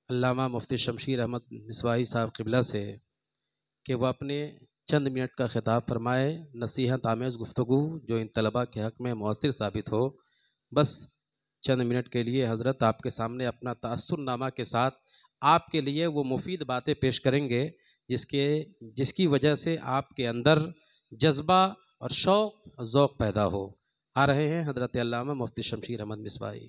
علامہ مفتی شمشیر احمد مصباحی صاحب قبلہ سے کہ وہ اپنے چند منٹ کا خطاب فرمائے، نصیحت آمیز گفتگو جو ان طلباء کے حق میں مؤثر ثابت ہو۔ بس چند منٹ کے لیے حضرت آپ کے سامنے اپنا تأثر نامہ کے ساتھ آپ کے لیے وہ مفید باتیں پیش کریں گے جس کی وجہ سے آپ کے اندر جذبہ اور شوق اور ذوق پیدا ہو۔ آ رہے ہیں حضرت علامہ مفتی شمشیر احمد مصباحی۔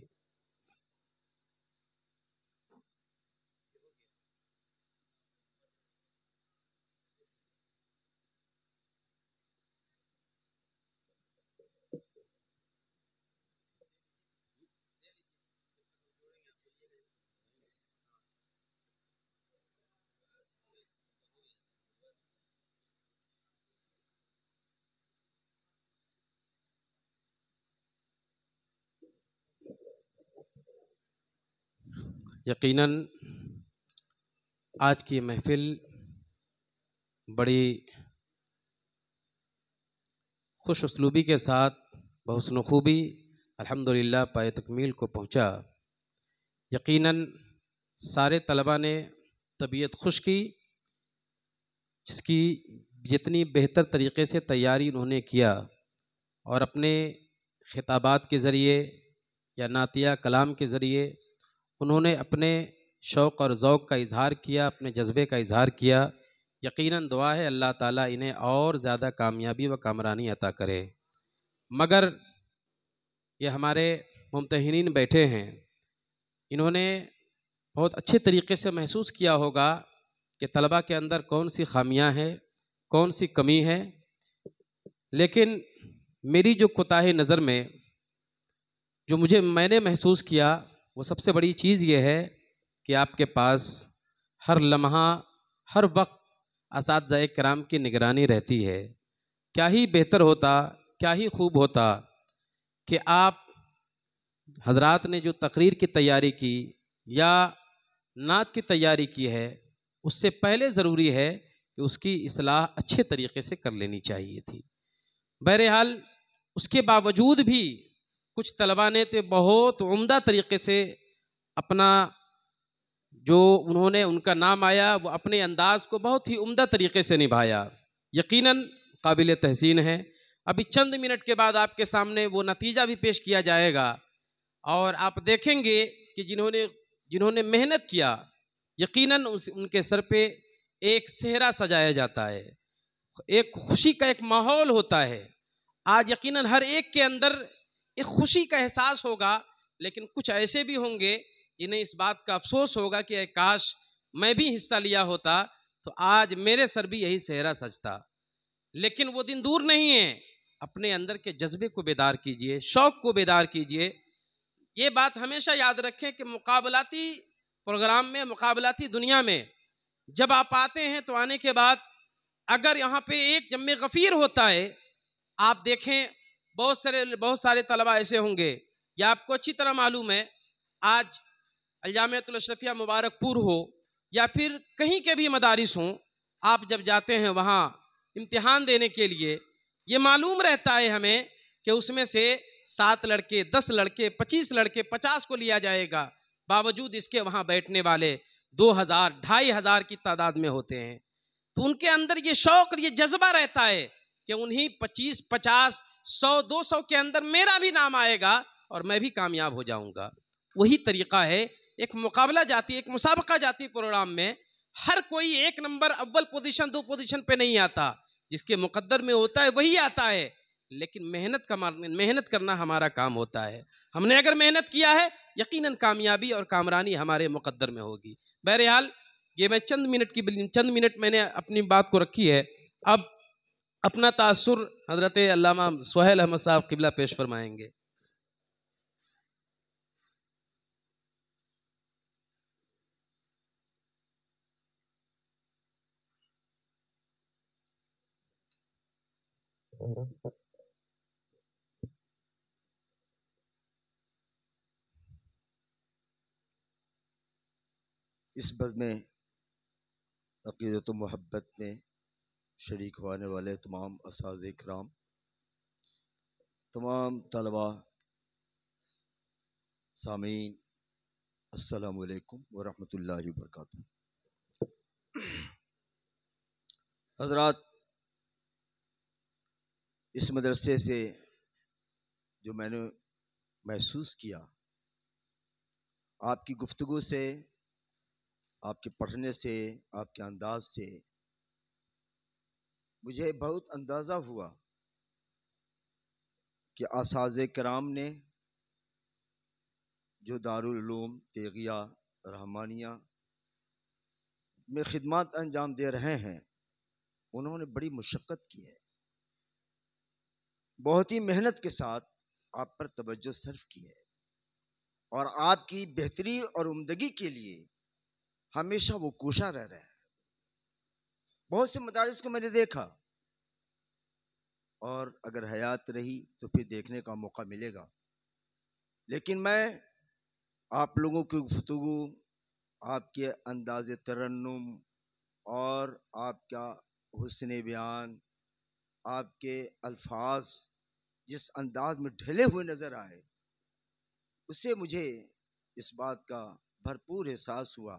یقیناً آج کی محفل بڑی خوش اسلوبی کے ساتھ بحسن خوبی الحمدللہ پائے تکمیل کو پہنچا۔ یقیناً سارے طلباء نے طبیعت خوش کی، جس کی جتنی بہتر طریقے سے تیاری انہوں نے کیا اور اپنے خطابات کے ذریعے یا نعتیہ کلام کے ذریعے انہوں نے اپنے شوق اور ذوق کا اظہار کیا، اپنے جذبے کا اظہار کیا۔ یقیناً دعا ہے اللہ تعالیٰ انہیں اور زیادہ کامیابی و کامرانی عطا کرے۔ مگر یہ ہمارے ممتحنین بیٹھے ہیں، انہوں نے بہت اچھے طریقے سے محسوس کیا ہوگا کہ طلباء کے اندر کون سی خامیاں ہیں، کون سی کمی ہے، لیکن میری جو کوتاہ نظر میں میں نے محسوس کیا وہ سب سے بڑی چیز یہ ہے کہ آپ کے پاس ہر لمحہ ہر وقت اساتذہ کرام کی نگرانی رہتی ہے۔ کیا ہی بہتر ہوتا، کیا ہی خوب ہوتا کہ آپ حضرات نے جو تقریر کی تیاری کی یا نعت کی تیاری کی ہے، اس سے پہلے ضروری ہے کہ اس کی اصلاح اچھے طریقے سے کر لینی چاہیے تھی۔ بہرحال اس کے باوجود بھی کچھ طلباء نے تو بہت عمدہ طریقے سے اپنا جو انہوں نے ان کا نام آیا وہ اپنے انداز کو بہت ہی عمدہ طریقے سے نبھایا، یقیناً قابل تحسین ہے۔ ابھی چند منٹ کے بعد آپ کے سامنے وہ نتیجہ بھی پیش کیا جائے گا اور آپ دیکھیں گے کہ جنہوں نے محنت کیا، یقیناً ان کے سر پہ ایک صحرا سجایا جاتا ہے، ایک خوشی کا ایک ماحول ہوتا ہے۔ آج یقیناً ہر ایک کے اندر ایک خوشی کا احساس ہوگا، لیکن کچھ ایسے بھی ہوں گے جنہیں اس بات کا افسوس ہوگا کہ اے کاش میں بھی حصہ لیا ہوتا تو آج میرے سر بھی یہی صحرا سجتا۔ لیکن وہ دن دور نہیں ہے، اپنے اندر کے جذبے کو بیدار کیجئے، شوق کو بیدار کیجئے۔ یہ بات ہمیشہ یاد رکھیں کہ مقابلاتی پروگرام میں، مقابلاتی دنیا میں جب آپ آتے ہیں تو آنے کے بعد اگر یہاں پہ ایک جم غفیر ہوتا ہے، آپ دیکھیں بہت سارے طلباء ایسے ہوں گے، یا آپ کو اچھی طرح معلوم ہے آج الجامعۃ الاشرفیہ مبارک پور ہو یا پھر کہیں کے بھی مدارس ہوں، آپ جب جاتے ہیں وہاں امتحان دینے کے لیے، یہ معلوم رہتا ہے ہمیں کہ اس میں سے 7 لڑکے، 10 لڑکے، 25 لڑکے، 50 کو لیا جائے گا، باوجود اس کے وہاں بیٹھنے والے 2000، 2500 کی تعداد میں ہوتے ہیں۔ تو ان کے اندر یہ شوق اور یہ جذبہ رہتا ہے کہ انہیں 25، 50، 100، 200 کے اندر میرا بھی نام آئے گا اور میں بھی کامیاب ہو جاؤں گا۔ وہی طریقہ ہے ایک مقابلہ جاتی، ایک مسابقہ جاتی پروگرام میں، ہر کوئی 1 نمبر، اول پوزیشن، 2 پوزیشن پہ نہیں آتا، جس کے مقدر میں ہوتا ہے وہی آتا ہے، لیکن محنت کرنا ہمارا کام ہوتا ہے۔ ہم نے اگر محنت کیا ہے یقیناً کامیابی اور کامرانی ہمارے مقدر میں ہوگی۔ بہرحال یہ میں چند منٹ میں نے اپنی بات کو رکھی ہے۔ اب اپنا تاثر حضرت علامہ سہیل احمد صاحب قبلہ پیش فرمائیں گے۔ اس بزم میں عقیدت و محبت میں شریک ہونے والے تمام اساتذہ کرام، تمام طلباء، سامعین، السلام علیکم ورحمۃ اللہ وبرکاتہ۔ حضرات، اس مدرسے سے جو میں نے محسوس کیا، آپ کی گفتگو سے، آپ کے پڑھنے سے، آپ کے انداز سے مجھے بہت اندازہ ہوا کہ اساتذہ کرام نے جو دارالعلوم تیغیہ رحمانیہ میں خدمات انجام دے رہے ہیں، انہوں نے بڑی مشقت کی ہے، بہت ہی محنت کے ساتھ آپ پر توجہ صرف کی ہے، اور آپ کی بہتری اور عمدگی کے لیے ہمیشہ وہ کوشاں رہ رہے ہیں۔ بہت سے مدارس کو میں نے دیکھا، اور اگر حیات رہی تو پھر دیکھنے کا موقع ملے گا، لیکن میں آپ لوگوں کی گفتگو، آپ کے انداز ترنم اور آپ کا حسن بیان، آپ کے الفاظ جس انداز میں ڈھلے ہوئے نظر آئے، اس سے مجھے اس بات کا بھرپور احساس ہوا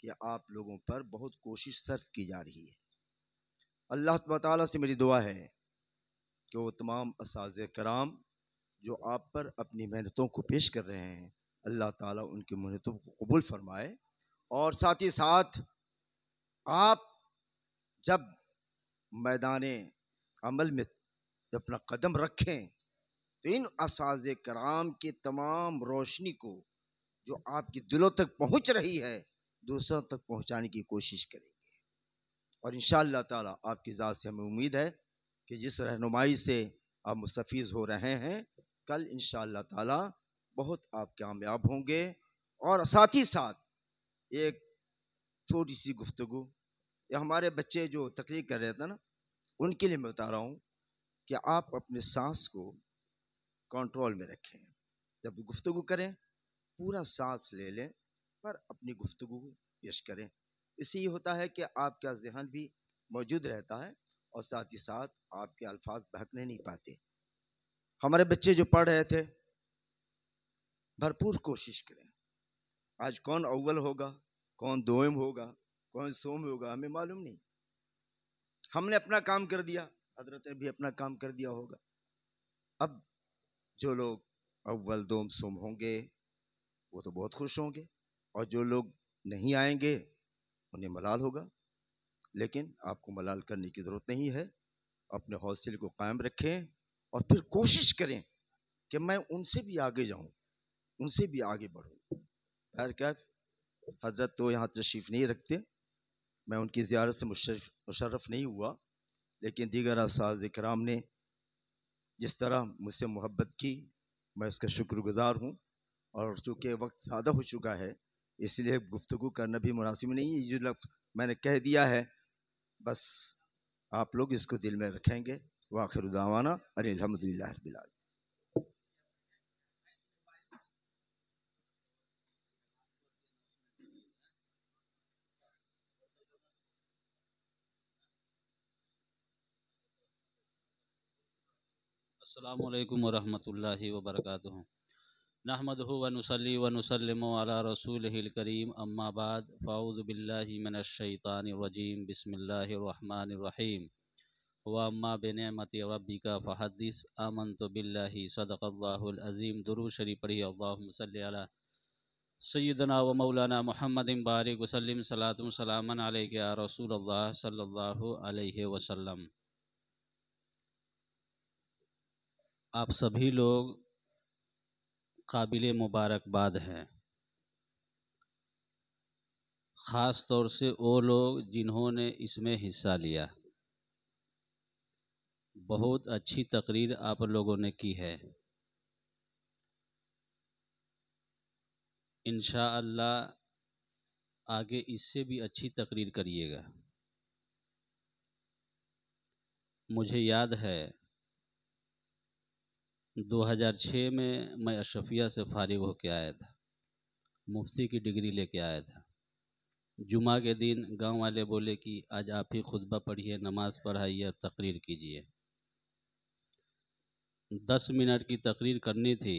کہ آپ لوگوں پر بہت کوشش صرف کی جا رہی ہے۔ اللہ تعالیٰ سے میری دعا ہے کہ وہ تمام اساتذہ کرام جو آپ پر اپنی محنتوں کو پیش کر رہے ہیں، اللہ تعالیٰ ان کی محنتوں کو قبول فرمائے، اور ساتھ ہی ساتھ آپ جب میدان عمل میں اپنا قدم رکھیں تو ان اساتذہ کرام کی تمام روشنی کو جو آپ کی دلوں تک پہنچ رہی ہے، دوسروں تک پہنچانے کی کوشش کریں گے، اور انشاءاللہ تعالیٰ آپ کی ذات سے ہمیں امید ہے کہ جس رہنمائی سے آپ مستفیض ہو رہے ہیں، کل انشاءاللہ تعالیٰ بہت آپ کامیاب ہوں گے۔ اور ساتھ ہی ساتھ ایک چھوٹی سی گفتگو، یہ ہمارے بچے جو تقریر کر رہے تھے نا، ان کے لیے میں بتا رہا ہوں کہ آپ اپنے سانس کو کنٹرول میں رکھیں، جب گفتگو کریں پورا سانس لے لیں، پر اپنی گفتگو کو پیش کریں، اس سے یہ ہوتا ہے کہ آپ کا ذہن بھی موجود رہتا ہے، اور ساتھ ہی ساتھ آپ کے الفاظ بہکنے نہیں پاتے۔ ہمارے بچے جو پڑھ رہے تھے، بھرپور کوشش کریں، آج کون اول ہوگا، کون دوم ہوگا، کون سوم ہوگا، ہمیں معلوم نہیں، ہم نے اپنا کام کر دیا، حضرت نے بھی اپنا کام کر دیا ہوگا۔ اب جو لوگ اول دوم سوم ہوں گے وہ تو بہت خوش ہوں گے، اور جو لوگ نہیں آئیں گے انہیں ملال ہوگا، لیکن آپ کو ملال کرنے کی ضرورت نہیں ہے، اپنے حوصلے کو قائم رکھیں، اور پھر کوشش کریں کہ میں ان سے بھی آگے جاؤں، ان سے بھی آگے بڑھوں۔ خیر کیف، حضرت تو یہاں تشریف نہیں رکھتے، میں ان کی زیارت سے مشرف نہیں ہوا، لیکن دیگر اساتذہ کرام نے جس طرح مجھ سے محبت کی، میں اس کا شکر گزار ہوں، اور چونکہ وقت زیادہ ہو چکا ہے اس لیے گفتگو کرنا بھی مناسب نہیں ہے، یہ جو لفظ میں نے کہہ دیا ہے بس آپ لوگ اس کو دل میں رکھیں گے۔ وآخر دعوانا ان الحمدللہ رب العالمین۔ السلام علیکم ورحمۃ اللہ وبرکاتہ۔ نحمدہ ونصلی ونسلم علی رسولہ الکریم، اما بعد، فاعوذ باللہ من الشیطان الرجیم، بسم اللہ الرحمن الرحیم۔ واما بنعمت ربک فحدث، آمنت باللہ، صدق اللہ العظیم۔ درود شریف پڑھی، اللہم صلی علی سیدنا و مولانا محمد بارک وسلم، صلاۃ و سلاما علیک یا رسول اللہ صلی اللہ علیہ وسلم۔ آپ سبھی لوگ قابل مبارکباد ہیں، خاص طور سے وہ لوگ جنہوں نے اس میں حصہ لیا۔ بہت اچھی تقریر آپ لوگوں نے کی ہے، انشاءاللہ آگے اس سے بھی اچھی تقریر کریے گا۔ مجھے یاد ہے 2006 میں اشرفیہ سے فارغ ہو کے آیا تھا، مفتی کی ڈگری لے کے آیا تھا۔ جمعہ کے دن گاؤں والے بولے کہ آج آپ ہی خطبہ پڑھیے، نماز پڑھائیے اور تقریر کیجیے۔ 10 منٹ کی تقریر کرنی تھی،